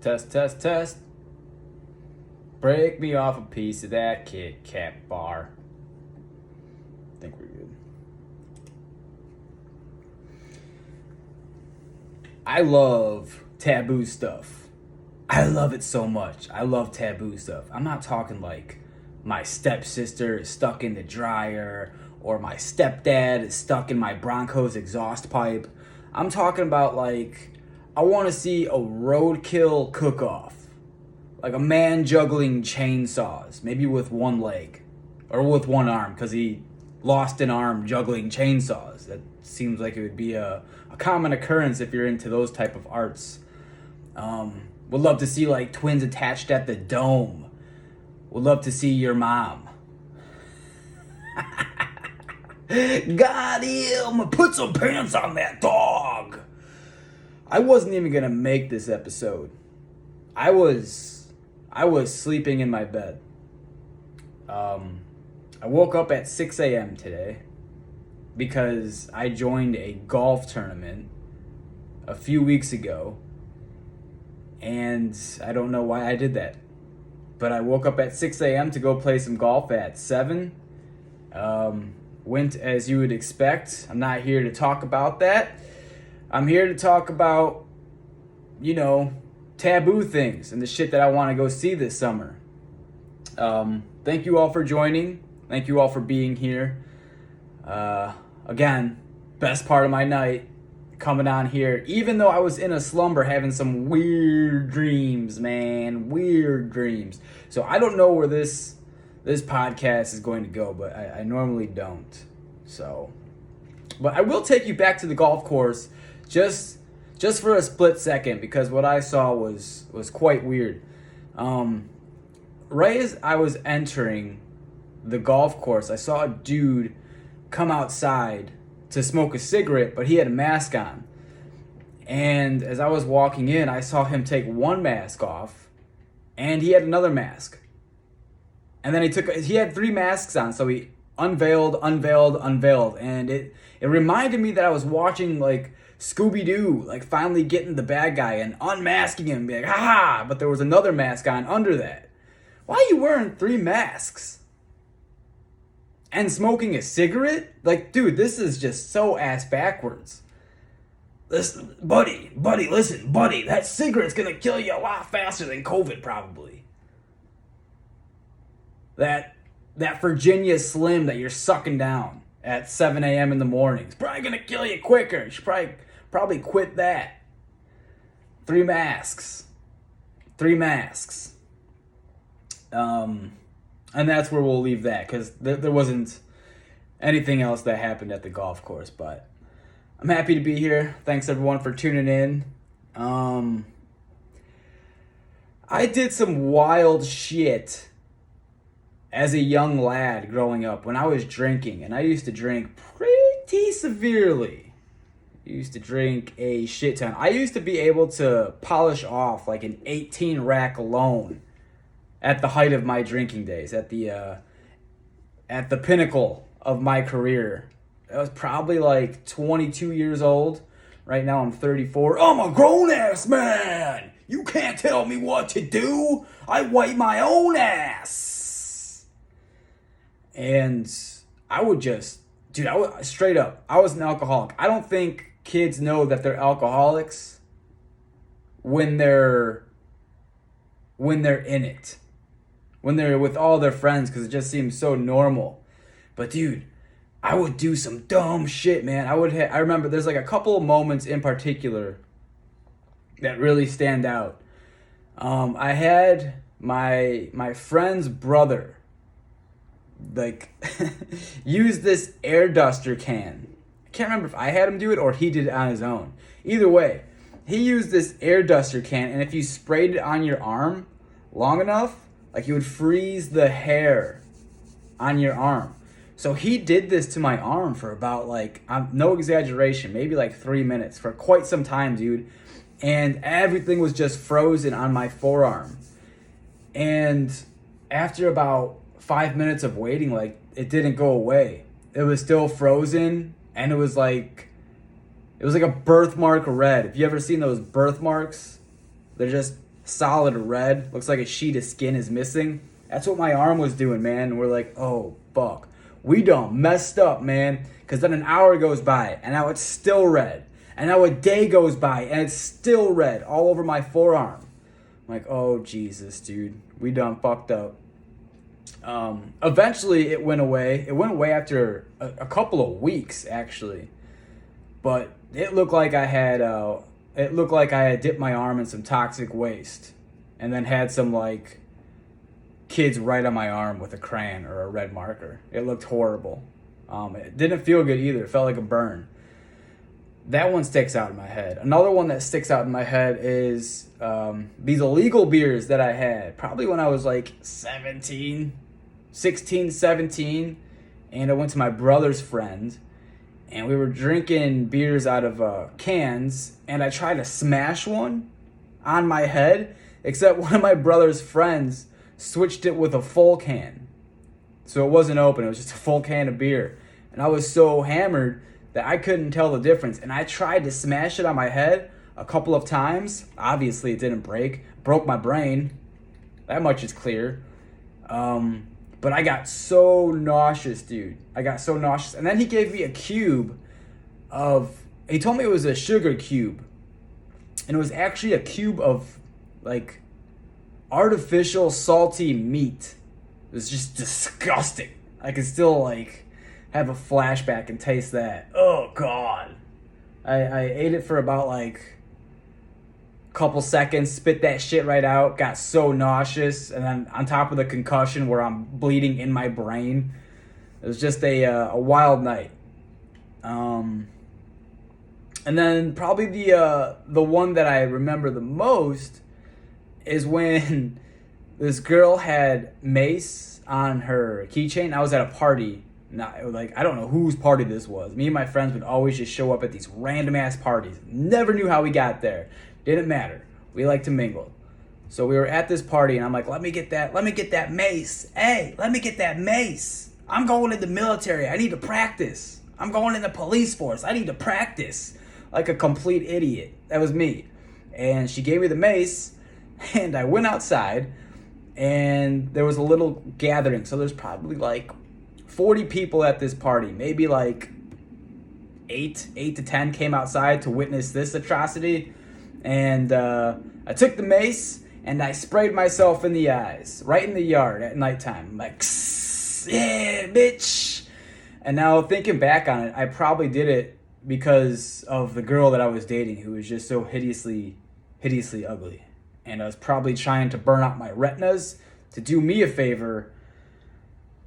Test, test, test. Break me off a piece of that Kit Kat bar. I think we're good. I love taboo stuff. I love it so much. I love taboo stuff. I'm not talking like my stepsister is stuck in the dryer or my stepdad is stuck in my Broncos exhaust pipe. I'm talking about like I want to see a roadkill cook-off. Like a man juggling chainsaws, maybe with one leg or with one arm because he lost an arm juggling chainsaws. That seems like it would be a common occurrence if you're into those type of arts. Would love to see like twins attached at the dome. Would love to see your mom. Got him! Put some pants on that dog! I wasn't even gonna make this episode. I was sleeping in my bed. I woke up at 6 a.m. today because I joined a golf tournament a few weeks ago. And I don't know why I did that. But I woke up at 6 a.m. to go play some golf at 7. Went as you would expect. I'm not here to talk about that. I'm here to talk about, taboo things and the shit that I want to go see this summer. Thank you all for joining. Thank you all for being here. Again, best part of my night coming on here, even though I was in a slumber having some weird dreams, man. Weird dreams. So I don't know where this podcast is going to go, but I normally don't. So, but I will take you back to the golf course just for a split second because what I saw was quite weird. Right as I was entering the golf course, I saw a dude come outside to smoke a cigarette, but he had a mask on. And as I was walking in, I saw him take one mask off, and he had another mask. And then he had 3 masks on, so he unveiled, and it reminded me that I was watching like Scooby-Doo, like finally getting the bad guy and unmasking him, and be like, ha! But there was another mask on under that. Why are you wearing 3 masks? And smoking a cigarette? Like, dude, this is just so ass backwards. Listen, buddy, that cigarette's gonna kill you a lot faster than COVID, probably. That Virginia Slim that you're sucking down at 7 a.m. in the morning is probably gonna kill you quicker. You should probably quit that. 3 masks. And that's where we'll leave that because there wasn't anything else that happened at the golf course. But I'm happy to be here. Thanks everyone for tuning in. I did some wild shit as a young lad growing up when I was drinking, and I used to drink pretty severely. I used to drink a shit ton. I used to be able to polish off like an 18 rack alone at the height of my drinking days, at the pinnacle of my career. I was probably like 22 years old. Right now I'm 34. I'm a grown-ass man! You can't tell me what to do! I wipe my own ass! And I would just... Dude, straight up, I was an alcoholic. I don't think kids know that they're alcoholics when they're in it. When they're with all their friends, because it just seems so normal. But dude, I would do some dumb shit, man. I remember there's like a couple of moments in particular that really stand out. I had my friend's brother like use this air duster can. I can't remember if I had him do it or he did it on his own. Either way, he used this air duster can, and if you sprayed it on your arm long enough, like you would freeze the hair on your arm. So he did this to my arm for about like, no exaggeration, maybe like 3 minutes, for quite some time, dude. And everything was just frozen on my forearm. And after about 5 minutes of waiting, like it didn't go away. It was still frozen, and it was like a birthmark red. If you ever seen those birthmarks, they're just solid red. Looks like a sheet of skin is missing. That's what my arm was doing, man. And we're like, oh, fuck. We done messed up, man. Because then an hour goes by, and now it's still red. And now a day goes by, and it's still red all over my forearm. I'm like, oh, Jesus, dude. We done fucked up. Eventually, it went away. It went away after a couple of weeks, actually. But it looked like I had dipped my arm in some toxic waste, and then had some like kids write on my arm with a crayon or a red marker. It looked horrible. It didn't feel good either. It felt like a burn. That one sticks out in my head. Another one that sticks out in my head is these illegal beers that I had probably when I was like 16, 17, and I went to my brother's friend, and we were drinking beers out of cans, and I tried to smash one on my head, except one of my brother's friends switched it with a full can. So it wasn't open, it was just a full can of beer. And I was so hammered that I couldn't tell the difference. And I tried to smash it on my head a couple of times. Obviously it didn't break. Broke my brain. That much is clear. But I got so nauseous, dude. I got so nauseous. And then he gave me a cube he told me it was a sugar cube. And it was actually a cube of like artificial salty meat. It was just disgusting. I can still like have a flashback and taste that. Oh God. I ate it for about like a couple seconds, spit that shit right out, got so nauseous, and then on top of the concussion where I'm bleeding in my brain. It was just a wild night. And then probably the one that I remember the most is when this girl had mace on her keychain. I was at a party. I don't know whose party this was. Me and my friends would always just show up at these random ass parties. Never knew how we got there. Didn't matter. We like to mingle. So we were at this party, and I'm like, let me get that mace. Hey, let me get that mace. I'm going in the military. I need to practice. I'm going in the police force. I need to practice. Like a complete idiot. That was me. And she gave me the mace, and I went outside, and there was a little gathering. So there's probably like 40 people at this party. Maybe like 8 to 10 came outside to witness this atrocity. And I took the mace and I sprayed myself in the eyes, right in the yard at nighttime. I'm like, yeah, bitch. And now thinking back on it, I probably did it because of the girl that I was dating, who was just so hideously ugly. And I was probably trying to burn out my retinas to do me a favor.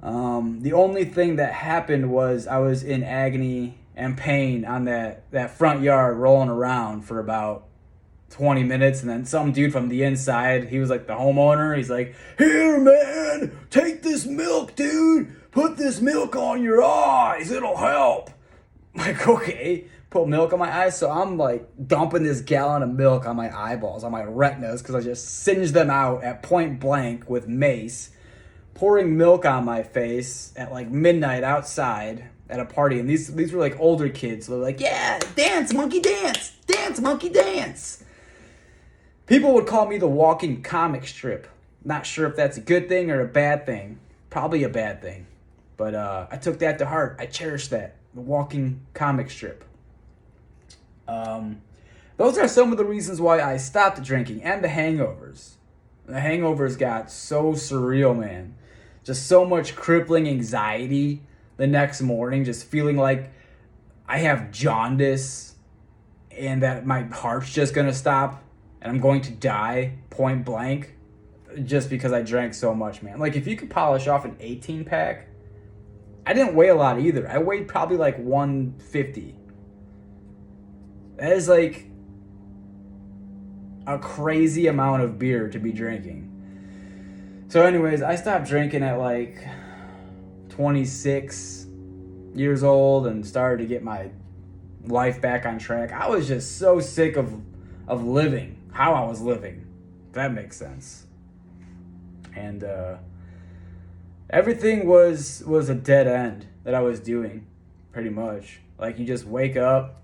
The only thing that happened was I was in agony and pain on that front yard rolling around for about 20 minutes, and then some dude from the inside, he was like the homeowner, he's like, here man, take this milk, dude, put this milk on your eyes, it'll help. I'm like, okay, put milk on my eyes. So I'm like dumping this gallon of milk on my eyeballs, on my retinas, because I just singed them out at point blank with mace, pouring milk on my face at like midnight outside at a party. And these were like older kids. So they're like, yeah, dance, monkey, dance, monkey, dance. People would call me the walking comic strip. Not sure if that's a good thing or a bad thing. Probably a bad thing. But I took that to heart. I cherished that. The walking comic strip. Those are some of the reasons why I stopped drinking, and the hangovers. The hangovers got so surreal, man. Just so much crippling anxiety the next morning, just feeling like I have jaundice and that my heart's just gonna stop and I'm going to die point blank just because I drank so much, man. Like, if you could polish off an 18 pack, I didn't weigh a lot either. I weighed probably like 150. That is like a crazy amount of beer to be drinking. So anyways, I stopped drinking at like 26 years old and started to get my life back on track. I was just so sick of living, how I was living. If that makes sense. And everything was a dead end that I was doing, pretty much. Like, you just wake up,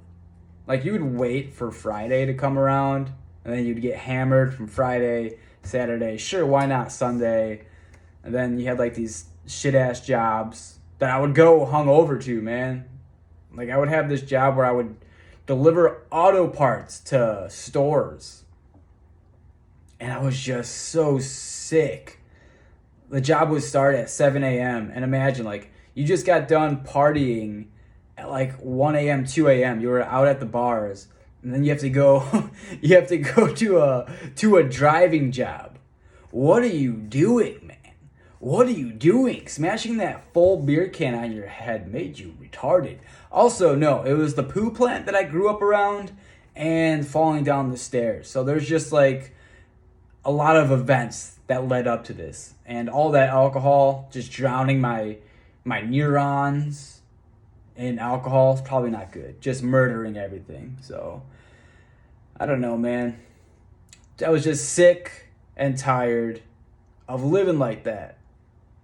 like you would wait for Friday to come around And then you'd get hammered from Friday, Saturday, sure, why not Sunday? And then you had like these shit ass jobs that I would go hungover to, man. Like I would have this job where I would deliver auto parts to stores. And I was just so sick. The job would start at 7 a.m. And imagine, like, you just got done partying at like 1 a.m., 2 a.m. You were out at the bars. And then you have to go to a driving job. What are you doing, man? What are you doing? Smashing that full beer can on your head made you retarded. Also, no, it was the poo plant that I grew up around and falling down the stairs. So there's just like a lot of events that led up to this. And all that alcohol just drowning my neurons in alcohol is probably not good. Just murdering everything. So I don't know, man. I was just sick and tired of living like that.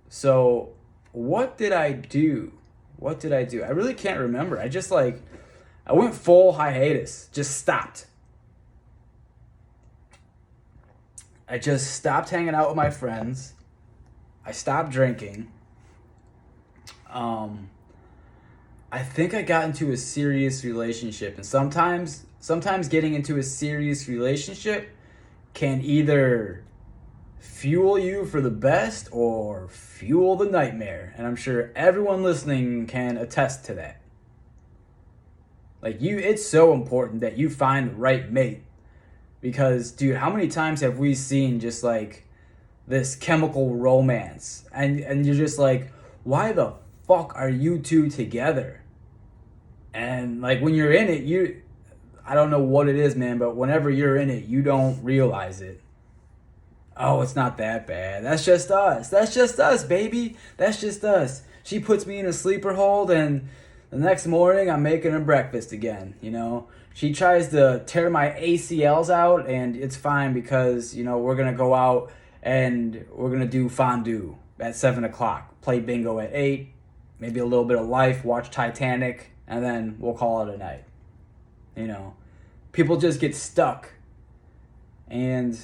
So what did I do? What did I do? I really can't remember. I went full hiatus. Just stopped. I just stopped hanging out with my friends. I stopped drinking. I think I got into a serious relationship, and sometimes getting into a serious relationship can either fuel you for the best or fuel the nightmare. And I'm sure everyone listening can attest to that. Like it's so important that you find the right mate. Because, dude, how many times have we seen just like this chemical romance? And you're just like, why the fuck are you two together? And like when you're in it, I don't know what it is, man, but whenever you're in it, you don't realize it. Oh, it's not that bad. That's just us. That's just us, baby. That's just us. She puts me in a sleeper hold, and the next morning I'm making her breakfast again, you know? She tries to tear my ACLs out, and it's fine because, you know, we're going to go out and we're going to do fondue at 7 o'clock. Play bingo at 8, maybe a little bit of Life, watch Titanic, and then we'll call it a night. You know? People just get stuck. And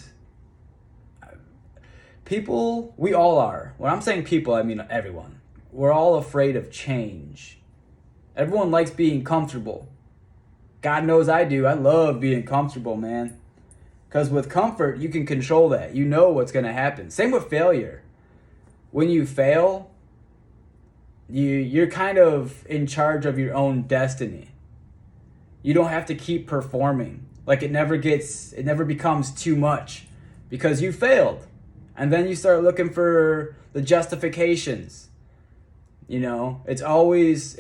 people, we all are. When I'm saying people, I mean everyone. We're all afraid of change. Everyone likes being comfortable. God knows I do. I love being comfortable, man. Because with comfort, you can control that. You know what's going to happen. Same with failure. When you fail, you're kind of in charge of your own destiny. You don't have to keep performing. Like it never becomes too much because you failed. And then you start looking for the justifications. You know, it's always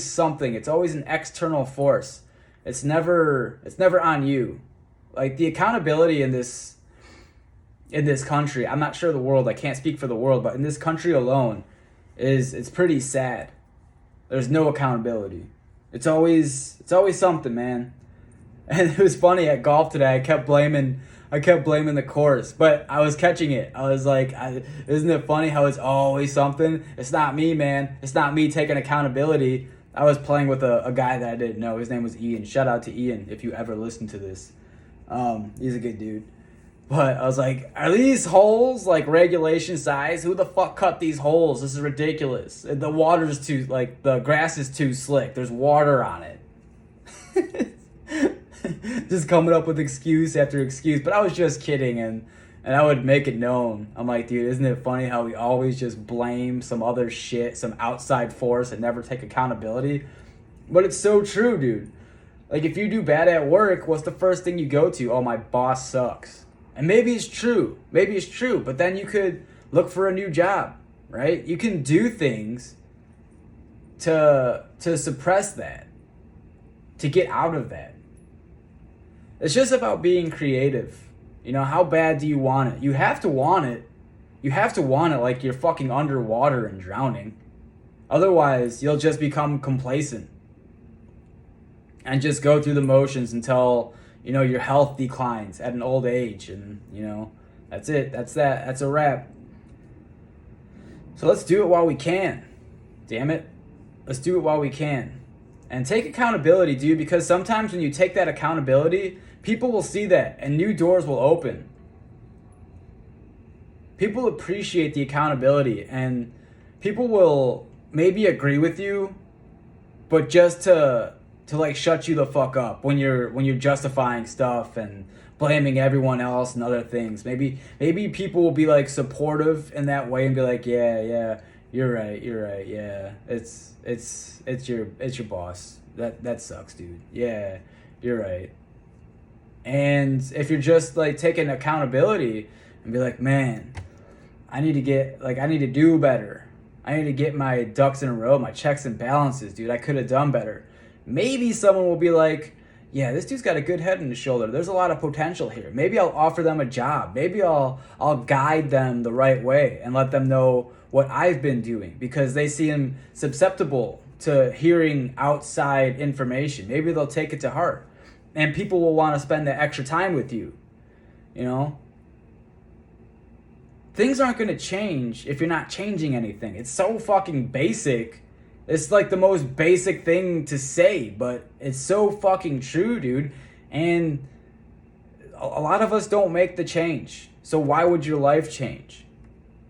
something. It's always an external force. It's never on you. Like the accountability in this country, I'm not sure the world, I can't speak for the world, but in this country alone it's pretty sad. There's no accountability. It's always something, man. And it was funny at golf today, I kept blaming the course, but I was catching it. I was like, isn't it funny how it's always something? It's not me, man. It's not me taking accountability. I was playing with a guy that I didn't know. His name was Ian. Shout out to Ian if you ever listen to this. He's a good dude. But I was like, are these holes like regulation size? Who the fuck cut these holes? This is ridiculous. The water's too, like, the grass is too slick. There's water on it. Just coming up with excuse after excuse. But I was just kidding, and I would make it known. I'm like, dude, isn't it funny how we always just blame some other shit, some outside force, and never take accountability? But it's so true, dude. Like, if you do bad at work, what's the first thing you go to? Oh, my boss sucks. And maybe it's true. Maybe it's true. But then you could look for a new job, right? You can do things to suppress that, to get out of that. It's just about being creative. You know, how bad do you want it? You have to want it. You have to want it like you're fucking underwater and drowning. Otherwise, you'll just become complacent and just go through the motions until, you know, your health declines at an old age. And, you know, that's it. That's a wrap. So let's do it while we can. Damn it. Let's do it while we can. And take accountability, dude, because sometimes when you take that accountability, people will see that and new doors will open. People appreciate the accountability, and people will maybe agree with you, but just to like shut you the fuck up when you're justifying stuff and blaming everyone else and other things. Maybe people will be like supportive in that way and be like, yeah, you're right, yeah, it's your boss. That sucks, dude. Yeah, you're right. And if you're just like taking accountability and be like, man, I need to do better. I need to get my ducks in a row, my checks and balances, dude. I could have done better. Maybe someone will be like, yeah, this dude's got a good head on his shoulder. There's a lot of potential here. Maybe I'll offer them a job. Maybe I'll guide them the right way and let them know what I've been doing because they seem susceptible to hearing outside information. Maybe they'll take it to heart. And people will want to spend the extra time with you. You know? Things aren't going to change if you're not changing anything. It's so fucking basic. It's like the most basic thing to say, but it's so fucking true, dude. And a lot of us don't make the change. So why would your life change?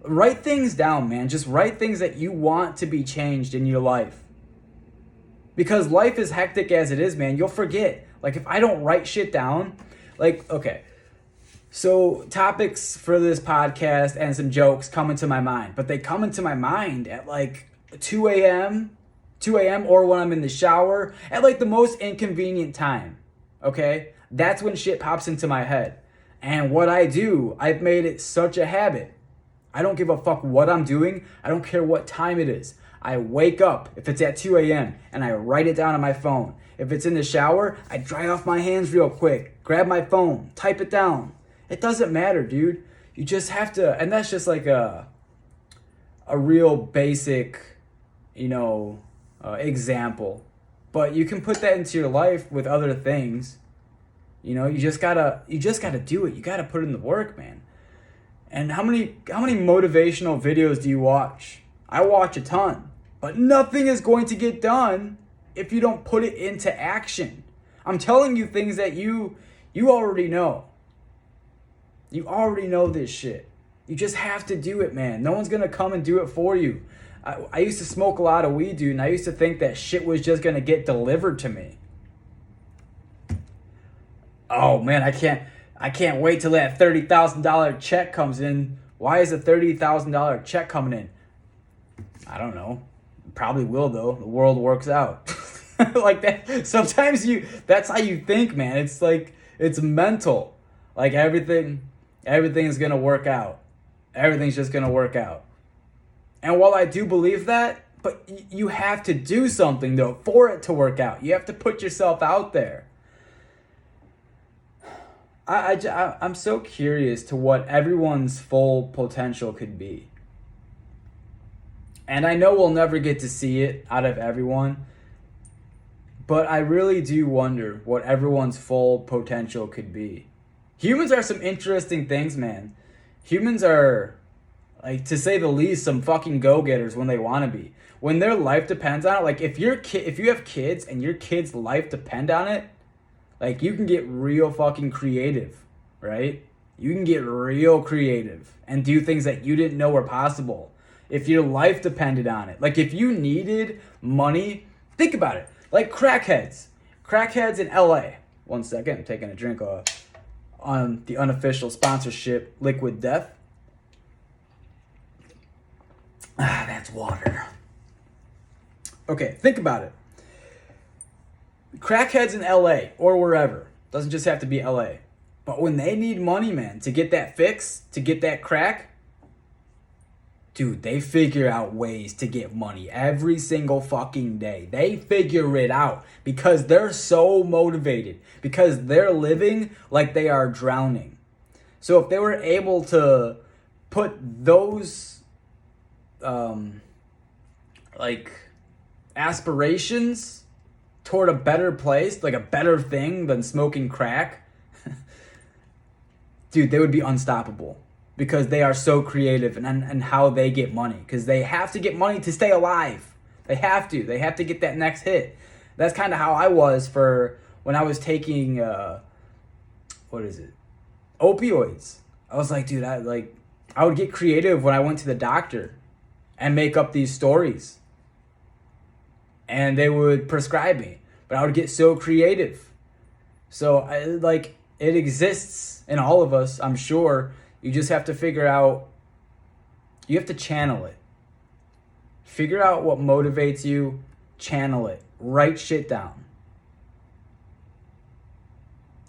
Write things down, man. Just write things that you want to be changed in your life. Because life is hectic as it is, man. You'll forget. Like, if I don't write shit down, like, okay. So topics for this podcast and some jokes come into my mind, but they come into my mind at like 2 a.m. or when I'm in the shower at like the most inconvenient time. Okay? That's when shit pops into my head. And what I do, I've made it such a habit. I don't give a fuck what I'm doing. I don't care what time it is. I wake up if it's at 2 a.m. and I write it down on my phone. If it's in the shower, I dry off my hands real quick, grab my phone, type it down. It doesn't matter, dude. You just have to, and that's just like a real basic, example. But you can put that into your life with other things. You just gotta do it. You gotta put in the work, man. And how many motivational videos do you watch? I watch a ton, but nothing is going to get done if you don't put it into action. I'm telling you things that you already know. You already know this shit. You just have to do it, man. No one's gonna come and do it for you. I used to smoke a lot of weed, dude, and I used to think that shit was just gonna get delivered to me. Oh man, I can't wait till that $30,000 check comes in. Why is a $30,000 check coming in? I don't know. Probably will though. The world works out. Like that. Sometimes that's how you think, man. It's like, it's mental. Like everything is going to work out. Everything's just going to work out. And while I do believe that, but you have to do something though for it to work out. You have to put yourself out there. I'm so curious to what everyone's full potential could be. And I know we'll never get to see it out of everyone, but I really do wonder what everyone's full potential could be. Humans are some interesting things, man. Humans are, like, to say the least, some fucking go-getters when they want to be. When their life depends on it, like if you have kids and your kids' life depend on it, like you can get real fucking creative, right? You can get real creative and do things that you didn't know were possible. If your life depended on it. Like if you needed money, think about it. Like crackheads. Crackheads in LA. 1 second, I'm taking a drink on the unofficial sponsorship, Liquid Death. That's water. Okay, think about it. Crackheads in LA or wherever. Doesn't just have to be LA. But when they need money, man, to get that fix, to get that crack, dude, they figure out ways to get money every single fucking day. They figure it out because they're so motivated, because they're living like they are drowning. So if they were able to put those aspirations toward a better place, like a better thing than smoking crack, dude, they would be unstoppable. Because they are so creative and how they get money. Because they have to get money to stay alive. They have to. They have to get that next hit. That's kind of how I was for when I was taking opioids. I was like, dude, I would get creative when I went to the doctor and make up these stories, and they would prescribe me, but I would get so creative. So it exists in all of us, I'm sure. You just have to figure out, you have to channel it. Figure out what motivates you, channel it, write shit down.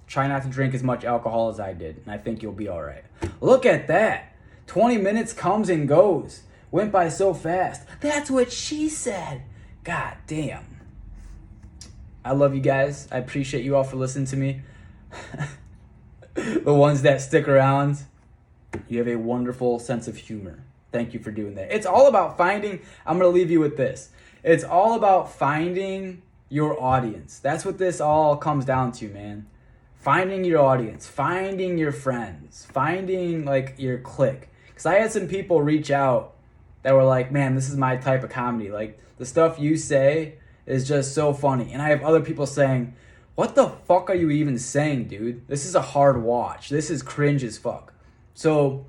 Try not to drink as much alcohol as I did, and I think you'll be all right. Look at that. 20 minutes comes and goes. Went by so fast. That's what she said. God damn. I love you guys. I appreciate you all for listening to me. The ones that stick around, you have a wonderful sense of humor. Thank you for doing that. It's all about finding, I'm going to leave you with this. It's all about finding your audience. That's what this all comes down to, man. Finding your audience, finding your friends, finding like your clique. Because I had some people reach out that were like, man, this is my type of comedy. Like, the stuff you say is just so funny. And I have other people saying, what the fuck are you even saying, dude? This is a hard watch. This is cringe as fuck. So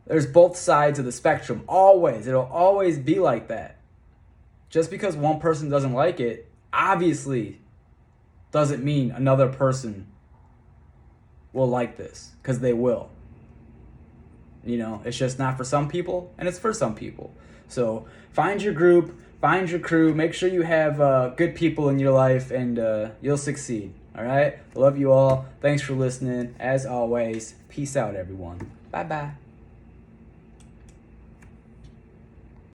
there's both sides of the spectrum. Always. It'll always be like that. Just because one person doesn't like it, obviously doesn't mean another person will like this. Because they will. You know, it's just not for some people, and it's for some people. So find your group, find your crew, make sure you have good people in your life, and you'll succeed. All right? I love you all. Thanks for listening. As always, peace out, everyone. Bye-bye.